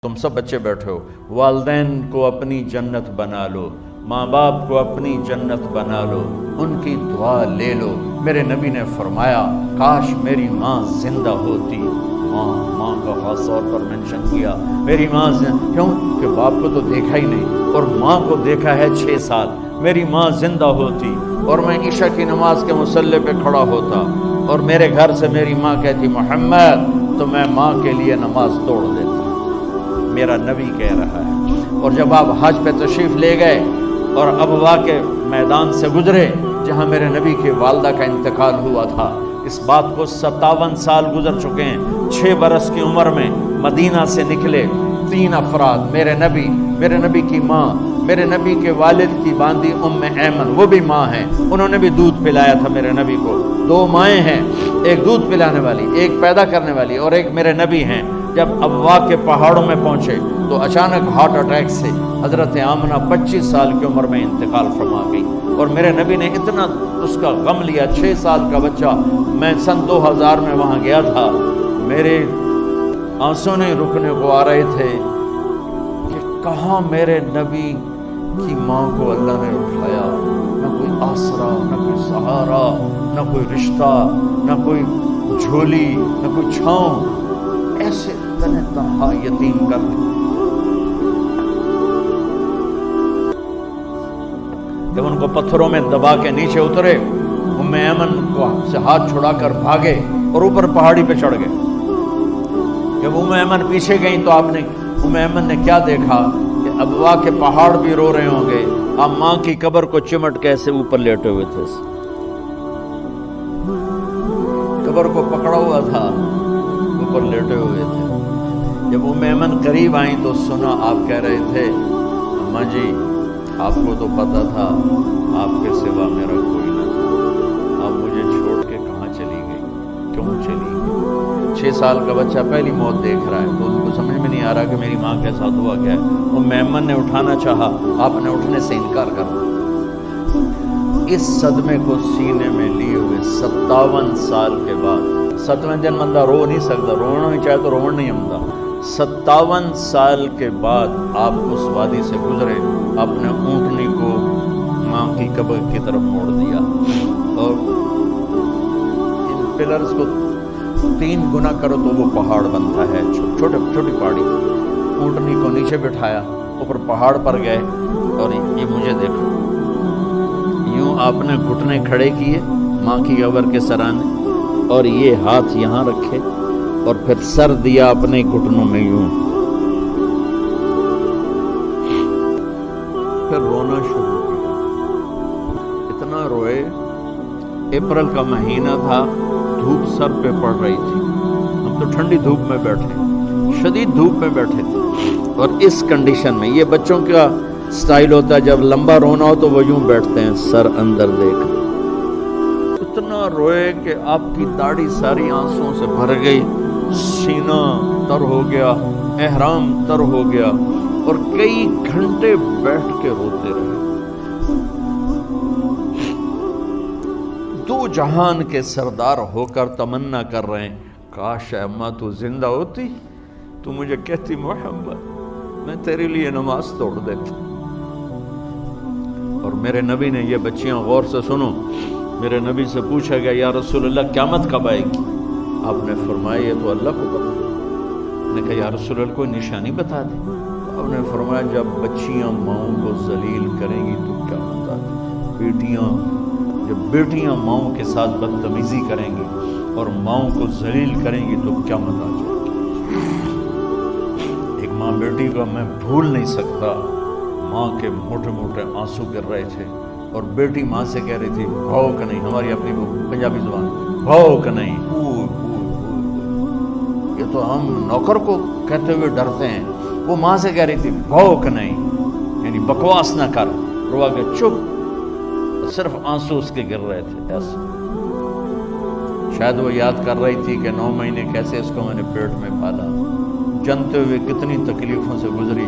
تم سب بچے بیٹھے ہو، والدین کو اپنی جنت بنا لو، ماں باپ کو اپنی جنت بنا لو، ان کی دعا لے لو۔ میرے نبی نے فرمایا کاش میری ماں زندہ ہوتی۔ ماں کا خاص طور پر منشن کیا، میری ماں کیوں کہ باپ کو تو دیکھا ہی نہیں اور ماں کو دیکھا ہے 6 سال۔ میری ماں زندہ ہوتی اور میں عشاء کی نماز کے مصلی پہ کھڑا ہوتا اور میرے گھر سے میری ماں کہتی محمد، تو میں ماں کے لیے نماز توڑ دیتا۔ میرا نبی کہہ رہا ہے۔ اور جب آپ حج پہ تشریف لے گئے اور ابوا کے میدان سے گزرے جہاں میرے نبی کی والدہ کا انتقال ہوا تھا، اس بات کو 57 سال گزر چکے ہیں۔ 6 برس کی عمر میں مدینہ سے نکلے 3 افراد، میرے نبی کی ماں، میرے نبی کے والد کی باندی ام ایمن، وہ بھی ماں ہیں، انہوں نے بھی دودھ پلایا تھا میرے نبی کو۔ 2 مائیں ہیں، ایک دودھ پلانے والی، ایک پیدا کرنے والی، اور ایک میرے نبی ہیں۔ جب ابوا کے پہاڑوں میں پہنچے تو اچانک ہارٹ اٹیک سے حضرت آمنہ 25 سال کی عمر میں انتقال فرما گئی، اور میرے نبی نے اتنا اس کا غم لیا۔ 6 سال کا بچہ، میں سن 2000 میں وہاں گیا تھا، میرے آنسوں نہیں رکنے کو آ رہے تھے کہ کہاں میرے نبی کی ماں کو اللہ نے اٹھایا، نہ کوئی آسرا، نہ کوئی سہارا، نہ کوئی رشتہ، نہ کوئی جھولی، نہ کوئی چھاؤں، ایسے تنہا یتیم کر دیا۔ جب ان کو پتھروں میں دبا کے نیچے اترے، ام ایمن کو سے ہاتھ چھڑا کر بھاگے اور اوپر پہاڑی پہ چڑھ گئے۔ جب ام ایمن پیچھے گئیں تو ام ایمن نے کیا دیکھا کہ ابوا کے پہاڑ بھی رو رہے ہوں گے، آپ ماں کی قبر کو چمٹ کے ایسے اوپر لیٹے ہوئے تھے، قبر کو پکڑا ہوا تھا، اوپر لیٹے ہوئے تھے۔ جب ام ایمن قریب آئیں تو سنا آپ کہہ رہے تھے اماں جی آپ کو تو پتا تھا آپ کے سوا میرا کوئی نہ تھا، آپ مجھے چھوڑ کے کہاں چلی گئی، کیوں چلی گئی؟ 6 سال کا بچہ پہلی موت دیکھ رہا ہے تو ان کو سمجھ میں نہیں آ رہا کہ میری ماں کے ساتھ ہوا کیا ہے۔ ام ایمن نے اٹھانا چاہا، آپ نے اٹھنے سے انکار کر دیا۔ اس صدمے کو سینے میں لیے ہوئے 57 سال کے بعد، 7ویں دن بندہ رو نہیں سکتا، رونا نہیں چاہے تو رونا نہیں آتا، 57 سال کے بعد آپ اس وادی سے گزرے، اپنے اونٹنی کو ماں کی قبر کی طرف موڑ دیا اور ان پلرز کو 3 گنا کرو تو وہ پہاڑ بنتا ہے، چھوٹی پہاڑی۔ اونٹنی کو نیچے بٹھایا، اوپر پہاڑ پر گئے اور یہ مجھے دیکھو، یوں آپ نے گھٹنے کھڑے کیے ماں کی قبر کے سرانے اور یہ ہاتھ یہاں رکھے اور پھر سر دیا اپنے گھٹنوں میں یوں، پھر رونا شروع کیا۔ اتنا روئے، اپریل کا مہینہ تھا، دھوپ سر پہ پڑ رہی تھی، ہم تو ٹھنڈی دھوپ میں بیٹھے، شدید دھوپ میں بیٹھے تھے، اور اس کنڈیشن میں یہ بچوں کا سٹائل ہوتا ہے جب لمبا رونا ہو تو وہ یوں بیٹھتے ہیں سر اندر دیکھ۔ اتنا روئے کہ آپ کی داڑھی ساری آنسوں سے بھر گئی، سینہ تر ہو گیا، احرام تر ہو گیا، اور کئی گھنٹے بیٹھ کے روتے رہے۔ 2 جہان کے سردار ہو کر تمنا کر رہے ہیں کاش اماں تو زندہ ہوتی، تو مجھے کہتی محمد میں تیرے لیے نماز توڑ دیتا۔ اور میرے نبی نے، یہ بچیاں غور سے سنو، میرے نبی سے پوچھا گیا یا رسول اللہ قیامت کب آئے گی؟ آپ نے فرمایا یہ تو اللہ کو پتا۔ نے کہا یا رسول اللہ کوئی نشانی بتا دیں۔ آپ نے فرمایا جب بچیاں ماؤں کو ذلیل کریں گی تو کیا بتا دیں؟ جب بیٹیاں ماؤں کے ساتھ بدتمیزی کریں گی اور ماؤں کو ذلیل کریں گی تو کیا متا جائے گی۔ ایک ماں بیٹی کو میں بھول نہیں سکتا، ماں کے موٹے موٹے آنسو گر رہے تھے اور بیٹی ماں سے کہہ رہی تھی بھاؤ کہ نہیں، ہماری اپنی پنجابی زبان بھاؤ کہ نہیں، یہ تو ہم نوکر کو کہتے ہوئے ڈرتے ہیں، وہ ماں سے کہہ رہی تھی بھاؤ کہ نہیں، یعنی بکواس نہ کر، روا کے چپ، صرف آنسو اس کے گر رہے تھے ایسے۔ شاید وہ یاد کر رہی تھی کہ 9 مہینے کیسے اس کو میں نے پیٹ میں پالا، جنتے ہوئے کتنی تکلیفوں سے گزری،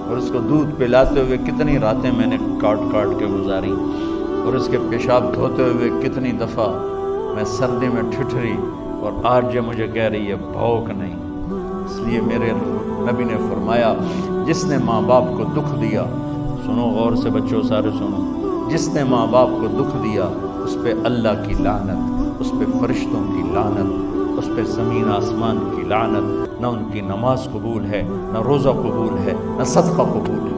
اور اس کو دودھ پلاتے ہوئے کتنی راتیں میں نے کاٹ کاٹ کے گزاری، اور اس کے پیشاب دھوتے ہوئے کتنی دفعہ میں سردی میں ٹھٹھری، اور آج یہ مجھے کہہ رہی ہے بھاؤ کہ نہیں۔ اس لیے میرے نبی نے فرمایا جس نے ماں باپ کو دکھ دیا، سنو غور سے بچوں سارے سنو، جس نے ماں باپ کو دکھ دیا اس پہ اللہ کی لعنت، اس پہ فرشتوں کی لعنت، اس پہ زمین آسمان کی لعنت، نہ ان کی نماز قبول ہے، نہ روزہ قبول ہے، نہ صدقہ قبول ہے۔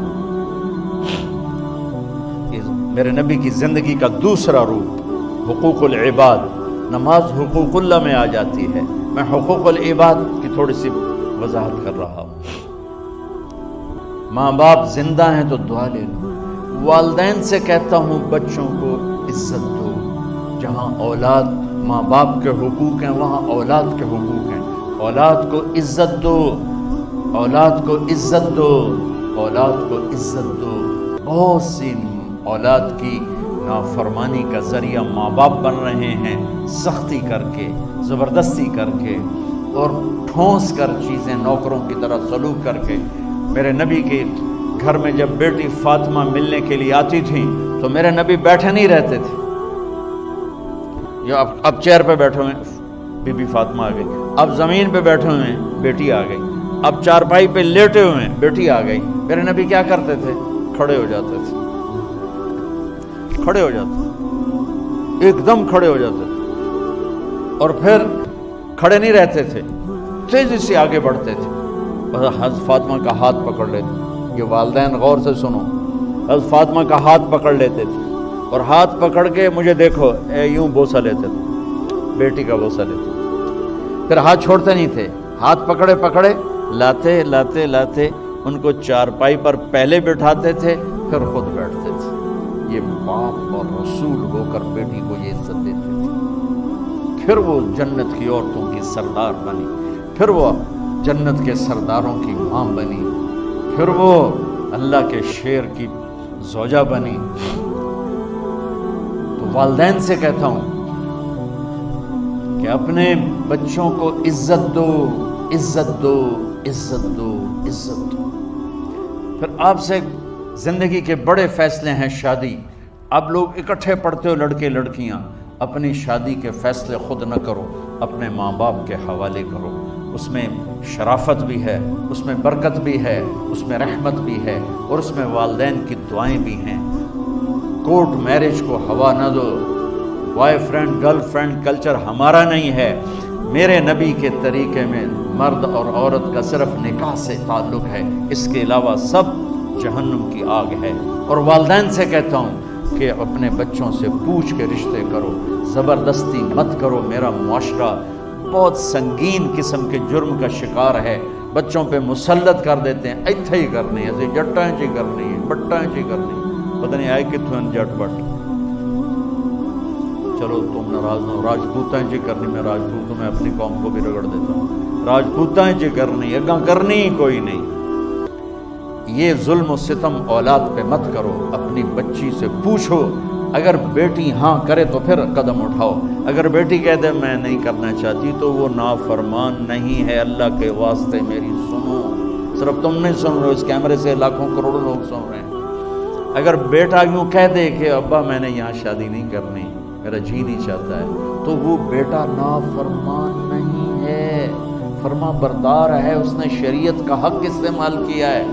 میرے نبی کی زندگی کا دوسرا روپ حقوق العباد، نماز حقوق اللہ میں آ جاتی ہے، میں حقوق العباد کی تھوڑی سی وضاحت کر رہا ہوں۔ ماں باپ زندہ ہیں تو دعا لے لو۔ والدین سے کہتا ہوں بچوں کو عزت دو، جہاں اولاد ماں باپ کے حقوق ہیں وہاں اولاد کے حقوق ہیں، اولاد کو عزت دو، اولاد کو عزت دو، اولاد کو عزت دو۔ بہت سی اولاد کی نافرمانی کا ذریعہ ماں باپ بن رہے ہیں، سختی کر کے، زبردستی کر کے اور ٹھونس کر چیزیں نوکروں کی طرح سلوک کر کے۔ میرے نبی کے گھر میں جب بیٹی فاطمہ ملنے کے لیے آتی تھی تو میرے نبی بیٹھے نہیں رہتے تھے، یا اب چیئر پہ بیٹھے ہوئے بی بی فاطمہ آ گئی، اب زمین پہ بیٹھے ہوئے ہیں بیٹی آ گئی، اب چارپائی پہ لیٹے ہوئے ہیں بیٹی آ گئی۔ میرے نبی کیا کرتے تھے؟ کھڑے ہو جاتے تھے، کھڑے ہو جاتے، ایک دم کھڑے ہو جاتے تھے، اور پھر کھڑے نہیں رہتے تھے، تیزی سے آگے بڑھتے تھے، حضرت فاطمہ کا ہاتھ پکڑ لیتے۔ یہ والدین غور سے سنو، حضرت فاطمہ کا ہاتھ پکڑ لیتے تھے اور ہاتھ پکڑ کے مجھے دیکھو یوں بوسہ لیتے تھے، بیٹی کا بوسہ لیتے تھے، پھر ہاتھ چھوڑتے نہیں تھے، ہاتھ پکڑے پکڑے لاتے لاتے لاتے ان کو چارپائی پر پہلے بٹھاتے تھے پھر خود بیٹھتے تھے۔ یہ باپ اور رسول ہو کر بیٹی کو یہ عزت دیتے تھے۔ پھر وہ جنت کی عورتوں کی سردار بنی، پھر وہ جنت کے سرداروں کی ماں بنی، پھر وہ اللہ کے شیر کی زوجہ بنی۔ تو والدین سے کہتا ہوں کہ اپنے بچوں کو عزت دو، عزت دو، عزت دو، عزت دو۔ پھر آپ سے زندگی کے بڑے فیصلے ہیں شادی۔ اب لوگ اکٹھے پڑھتے ہو لڑکے لڑکیاں، اپنی شادی کے فیصلے خود نہ کرو، اپنے ماں باپ کے حوالے کرو۔ اس میں شرافت بھی ہے، اس میں برکت بھی ہے، اس میں رحمت بھی ہے، اور اس میں والدین کی دعائیں بھی ہیں۔ کورٹ میرج کو ہوا نہ دو، boyfriend girlfriend culture ہمارا نہیں ہے۔ میرے نبی کے طریقے میں مرد اور عورت کا صرف نکاح سے تعلق ہے، اس کے علاوہ سب جہنم کی آگ ہے۔ اور والدین سے کہتا ہوں کہ اپنے بچوں سے پوچھ کے رشتے کرو، زبردستی مت کرو۔ میرا معاشرہ بہت سنگین قسم کے جرم کا شکار ہے، بچوں پہ مسلط کر دیتے ہیں، ایتھے ہی کرنی ہے، جٹائیں چی کرنی ہے، بٹائیں چی کرنی ہے، پتہ نہیں آئے کتوں جٹ بٹ۔ چلو تم ناراض نہ ہو، راجپوتائیں چی کرنی، میں راجپوت ہوں، میں اپنی قوم کو بھی رگڑ دیتا ہوں، راجپوتائیں چی کرنی، اگاں کرنی ہی کوئی نہیں۔ یہ ظلم و ستم اولاد پہ مت کرو، اپنی بچی سے پوچھو، اگر بیٹی ہاں کرے تو پھر قدم اٹھاؤ، اگر بیٹی کہہ دے میں نہیں کرنا چاہتی تو وہ نافرمان نہیں ہے۔ اللہ کے واسطے میری سنو، صرف تم نہیں سن رہے ہو، اس کیمرے سے لاکھوں کروڑوں لوگ سن رہے ہیں۔ اگر بیٹا یوں کہہ دے کہ ابا میں نے یہاں شادی نہیں کرنی، میرا جی نہیں چاہتا ہے، تو وہ بیٹا نافرمان نہیں ہے، فرما بردار ہے، اس نے شریعت کا حق استعمال کیا ہے۔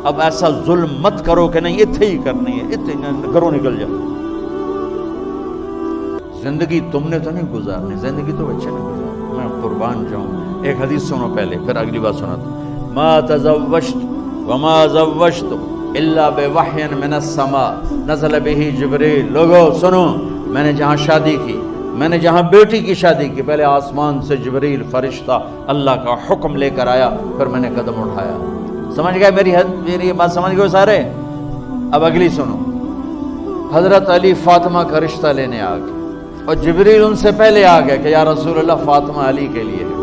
اب ایسا ظلم مت کرو کہ نہیں اتھے ہی کرنی ہے، اتھے گھروں نکل جاؤ۔ زندگی تم نے تو نہیں گزارنی، زندگی تو بچے نے گزارنی، میں قربان جاؤں۔ ایک حدیث سنو پہلے، پھر اگلی بات سناتا۔ ما تزوجت وما زوجت الا بوحی من السماء نزل به جبریل۔ لوگو سنو، میں نے جہاں شادی کی، میں نے جہاں بیٹی کی شادی کی، پہلے آسمان سے جبریل فرشتہ اللہ کا حکم لے کر آیا، پھر میں نے قدم اٹھایا۔ سمجھ گئے میری بات سمجھ گئے سارے؟ اب اگلی سنو۔ حضرت علی فاطمہ کا رشتہ لینے آ گئے، اور جبریل ان سے پہلے آ گیا کہ یا رسول اللہ فاطمہ علی کے لیے ہے۔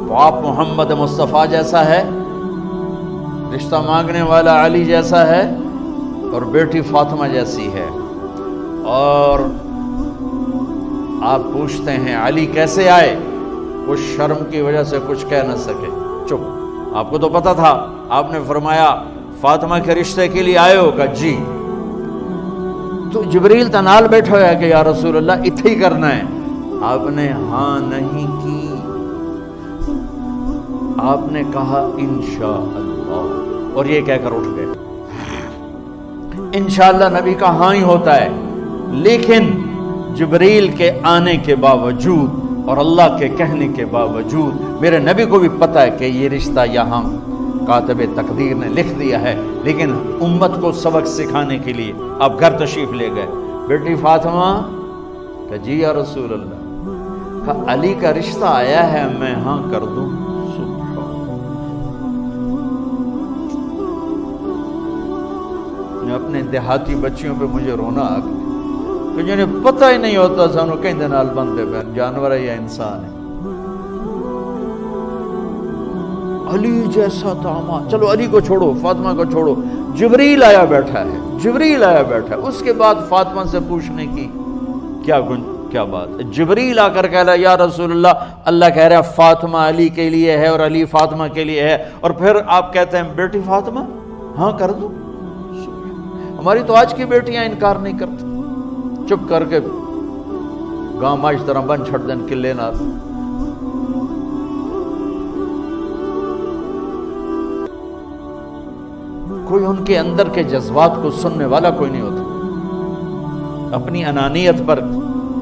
تو آپ محمد مصطفیٰ جیسا ہے، رشتہ مانگنے والا علی جیسا ہے، اور بیٹی فاطمہ جیسی ہے، اور آپ پوچھتے ہیں علی کیسے آئے؟ کچھ شرم کی وجہ سے کچھ کہہ نہ سکے، چپ۔ آپ کو تو پتا تھا، آپ نے فرمایا فاطمہ کے رشتے کے لیے آئے ہو؟ کہ جی۔ تو جبریل تنال بیٹھا ہوا ہے کہ یا رسول اللہ اتھے ہی کرنا ہے۔ آپ نے ہاں نہیں کی، آپ نے کہا انشاءاللہ، اور یہ کہہ کر اٹھ گئے۔ انشاءاللہ نبی کا ہاں ہی ہوتا ہے، لیکن جبریل کے آنے کے باوجود اور اللہ کے کہنے کے باوجود میرے نبی کو بھی پتا ہے کہ یہ رشتہ یہاں کاتب تقدیر نے لکھ دیا ہے، لیکن امت کو سبق سکھانے کے لیے آپ گھر تشریف لے گئے۔ بیٹی فاطمہ کہ جی یا رسول اللہ، کہ علی کا رشتہ آیا ہے، میں ہاں کر دوں؟ اپنے دیہاتی بچیوں پہ مجھے رونا آ گیا کہ جنہیں پتہ ہی نہیں ہوتا سانو کہیں نال بندے پہ جانور ہے یا انسان ہے۔ علی جیسا داماد، چلو علی کو چھوڑو، فاطمہ کو چھوڑو، جبریل آیا بیٹھا ہے، جبریل آیا بیٹھا ہے۔ اس کے بعد فاطمہ سے پوچھنے کی کیا بات ہے؟ جبریل آ کر کہہ رہا یا رسول اللہ، اللہ کہہ رہا ہے فاطمہ علی کے لیے ہے اور علی فاطمہ کے لیے ہے، اور پھر آپ کہتے ہیں بیٹی فاطمہ ہاں کر دو۔ ہماری تو آج کی بیٹیاں انکار نہیں کرتی، چپ کر کے گاں ماش طرح بن چھڑ دین کلے نہ۔ کوئی ان کے اندر کے جذبات کو سننے والا کوئی نہیں ہوتا، اپنی انانیت پر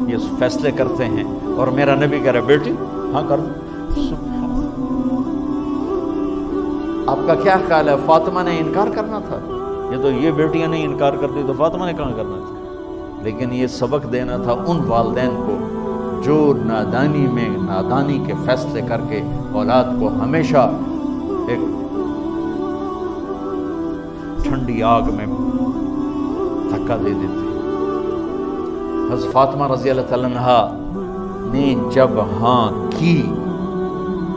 یہ فیصلے کرتے ہیں، اور میرا نبی کہہ رہا بیٹی ہاں کر دو۔ آپ کا کیا خیال ہے، فاطمہ نے انکار کرنا تھا؟ یہ تو یہ بیٹیاں نہیں انکار کرتی تو فاطمہ نے کہاں کرنا تھا؟ لیکن یہ سبق دینا تھا ان والدین کو جو نادانی کے فیصلے کر کے اولاد کو ہمیشہ ایک ٹھنڈی آگ میں دھکا دے دیتے۔ حضرت فاطمہ رضی اللہ تعالیٰ عنہا نے جب ہاں کی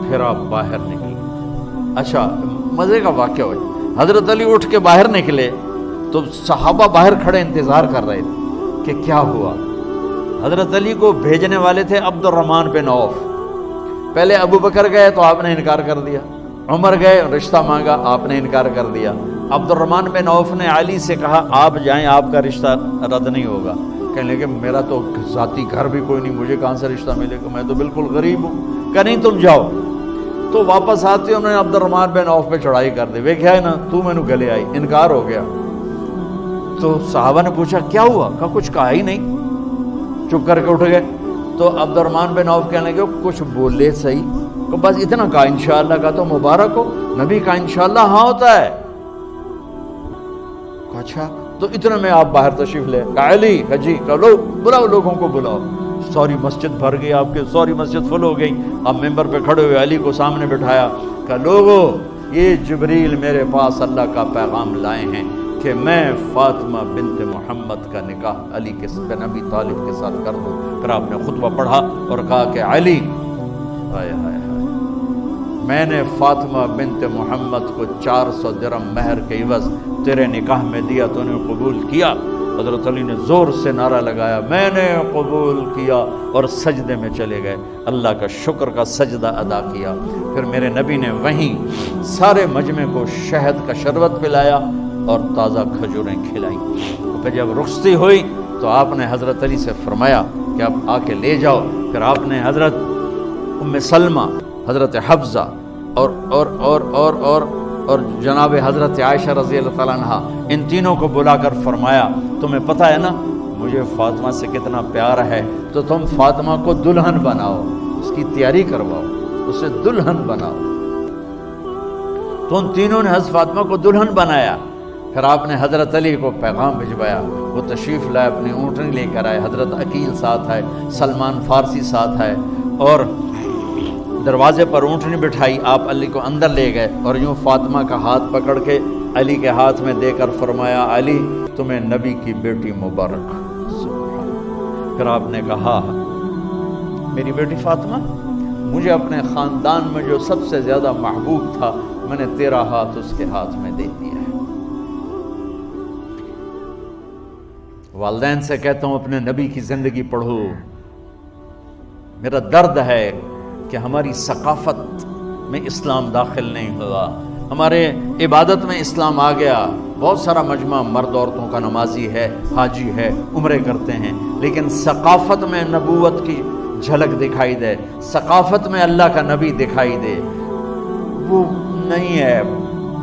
پھر آپ باہر نکلے۔ اچھا مزے کا واقعہ ہوا، حضرت علی اٹھ کے باہر نکلے تو صحابہ باہر کھڑے انتظار کر رہے تھے کہ کیا ہوا۔ حضرت علی کو بھیجنے والے تھے عبد الرحمن بن عوف، پہلے ابو بکر گئے تو آپ نے انکار کر دیا، عمر گئے رشتہ مانگا، آپ نے انکار کر دیا۔ عبد الرحمن بن عوف نے علی سے کہا آپ جائیں، آپ کا رشتہ رد نہیں ہوگا۔ کہنے لگے میرا تو ذاتی گھر بھی کوئی نہیں، مجھے کہاں سے رشتہ ملے گا، میں تو بالکل غریب ہوں۔ کہ نہیں تم جاؤ۔ تو واپس آتے انہوں نے عبد الرحمن بن عوف پہ چڑھائی کر دی، ویکھیا ہے نا تو مینوں گلے آئی، انکار ہو گیا۔ تو صحابہ نے پوچھا کیا ہوا؟ کہا کچھ کہا ہی نہیں، چپ کر کے اٹھ گئے۔ تو عبد الرحمن بن عوف کہنے لگے کچھ بولے صحیح، کہ بس اتنا کہا انشاءاللہ کا تو مبارک ہو، نبی کا انشاءاللہ ہاں ہوتا ہے۔ اچھا تو اتنے میں آپ باہر تشریف لے، کہا علی جی لو بلاؤ، لوگوں کو بلاؤ۔ ساری مسجد بھر گئی، آپ کے ساری مسجد فل ہو گئی۔ آپ ممبر پہ کھڑے ہوئے علی کو سامنے بٹھایا، کہا لوگو یہ جبریل میرے پاس اللہ کا پیغام لائے ہیں کہ میں فاطمہ بنت محمد کا نکاح علی کے بن ابی طالب کے ساتھ کر دوں۔ پھر آپ نے خطبہ پڑھا اور کہا کہ علی میں نے فاطمہ بنت محمد کو 400 درہم مہر کے عوض تیرے نکاح میں دیا، تو نے قبول کیا؟ حضرت علی نے زور سے نعرہ لگایا میں نے قبول کیا، اور سجدے میں چلے گئے، اللہ کا شکر کا سجدہ ادا کیا۔ پھر میرے نبی نے وہیں سارے مجمع کو شہد کا شربت پلایا اور تازہ کھجوریں کھلائیں۔ پھر جب رخصتی ہوئی تو آپ نے حضرت علی سے فرمایا کہ اب آ کے لے جاؤ۔ پھر آپ نے حضرت ام سلمہ، حضرت حفصہ اور جناب حضرت عائشہ رضی اللہ تعالیٰ عنہ، ان تینوں کو بلا کر فرمایا تمہیں پتہ ہے نا مجھے فاطمہ سے کتنا پیار ہے، تو تم فاطمہ کو دلہن بناؤ، اس کی تیاری کرواؤ، اسے دلہن بناؤ۔ تو ان تینوں نے حضرت فاطمہ کو دلہن بنایا۔ پھر آپ نے حضرت علی کو پیغام بھجوایا، وہ تشریف لائے، اپنی اونٹنی لے کر آئے، حضرت عقیل ساتھ ہے، سلمان فارسی ساتھ ہے، اور دروازے پر اونٹنی بٹھائی، آپ علی کو اندر لے گئے اور یوں فاطمہ کا ہاتھ پکڑ کے علی کے ہاتھ میں دے کر فرمایا علی تمہیں نبی کی بیٹی مبارک۔ پھر آپ نے کہا میری بیٹی فاطمہ، مجھے اپنے خاندان میں جو سب سے زیادہ محبوب تھا میں نے تیرا ہاتھ اس کے ہاتھ میں دے دیا ہے۔ والدین سے کہتا ہوں اپنے نبی کی زندگی پڑھو۔ میرا درد ہے کہ ہماری ثقافت میں اسلام داخل نہیں ہوا، ہمارے عبادت میں اسلام آ گیا، بہت سارا مجمع مرد عورتوں کا نمازی ہے، حاجی ہے، عمرے کرتے ہیں، لیکن ثقافت میں نبوت کی جھلک دکھائی دے، ثقافت میں اللہ کا نبی دکھائی دے، وہ نہیں ہے،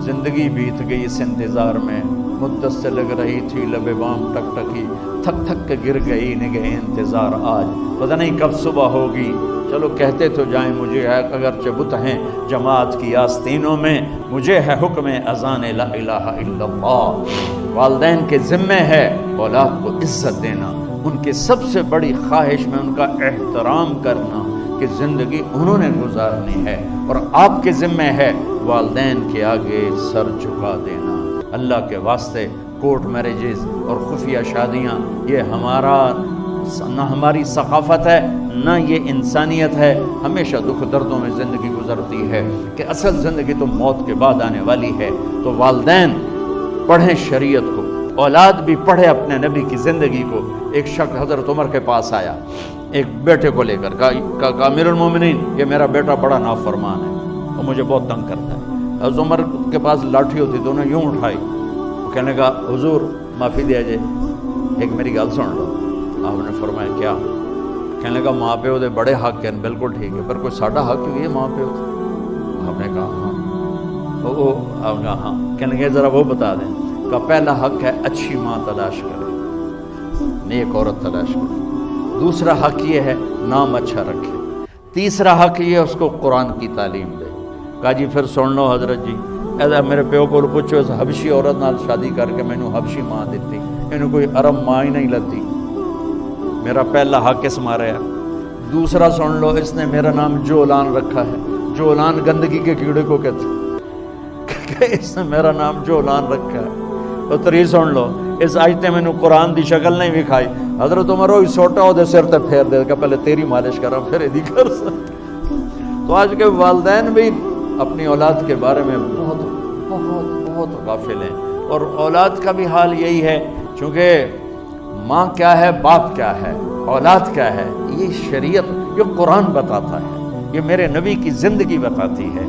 زندگی بیت گئی اس انتظار میں، مدت سے لگ رہی تھی لب بام ٹک ٹکی، تھک تھک کے گر گئی نگہ انتظار آج، پتہ نہیں کب صبح ہوگی، چلو کہتے تو جائیں مجھے ہے اگرچہ بت ہیں جماعت کی آستینوں میں، مجھے ہے حکم اذان لا الہ الا اللہ۔ والدین کے ذمہ ہے اولاد کو عزت دینا، ان کی سب سے بڑی خواہش میں ان کا احترام کرنا کہ زندگی انہوں نے گزارنی ہے، اور آپ کے ذمہ ہے والدین کے آگے سر جھکا دینا۔ اللہ کے واسطے کورٹ میرجز اور خفیہ شادیاں یہ نہ ہماری ثقافت ہے نہ یہ انسانیت ہے، ہمیشہ دکھ دردوں میں زندگی گزرتی ہے کہ اصل زندگی تو موت کے بعد آنے والی ہے۔ تو والدین پڑھیں شریعت کو، اولاد بھی پڑھے اپنے نبی کی زندگی کو۔ ایک شخص حضرت عمر کے پاس آیا ایک بیٹے کو لے کر، کہا امیر المومنین یہ میرا بیٹا بڑا نافرمان ہے اور مجھے بہت تنگ کرتا ہے۔ حضرت عمر کے پاس لاٹھی ہوتی تو انہیں یوں اٹھائی، وہ کہنے کا حضور معافی دیا جائے، ایک میری گل سن لو۔ آپ نے فرمایا کیا؟ کہنے لگا ماں پیو دے بڑے حق ہیں، بالکل ٹھیک ہے، پر کوئی ساڈا حق بھی ہے ماں پیو سے؟ آپ نے کہا ہاں۔ آپ نے کہا ہاں۔ کہنے لگے ذرا وہ بتا دیں۔ کا پہلا حق ہے اچھی ماں تلاش کرے، نیک عورت تلاش کرے۔ دوسرا حق یہ ہے نام اچھا رکھے۔ تیسرا حق یہ ہے اس کو قرآن کی تعلیم دے۔ کہا جی پھر سن لو حضرت جی، ایسا میرے پیو کو پوچھو اس حبشی عورت نال شادی کر کے مینوں حبشی ماں دیتی، انہوں کوئی عرب ماں ہی نہیں لگتی، میرا پہلا حق اس مارا ہے۔ دوسرا سن لو، اس نے میرا نام جولان رکھا ہے، جولان گندگی کے کیڑے کو کہتے کہ اس نے میرا نام جولان رکھا ہے۔ اور تری سن لو، اس آج تے مینوں قرآن دی شکل نہیں وکھائی، حضرت عمر ہوئی سوٹا ہو دے سر تے پھیر دے کہ پہلے تیری مالش کرا پھر ایدی کر سکتا۔ تو آج کے والدین بھی اپنی اولاد کے بارے میں بہت بہت بہت غافل ہیں، اور اولاد کا بھی حال یہی ہے، چونکہ ماں کیا ہے، باپ کیا ہے، اولاد کیا ہے، یہ شریعت، یہ قرآن بتاتا ہے، یہ میرے نبی کی زندگی بتاتی ہے۔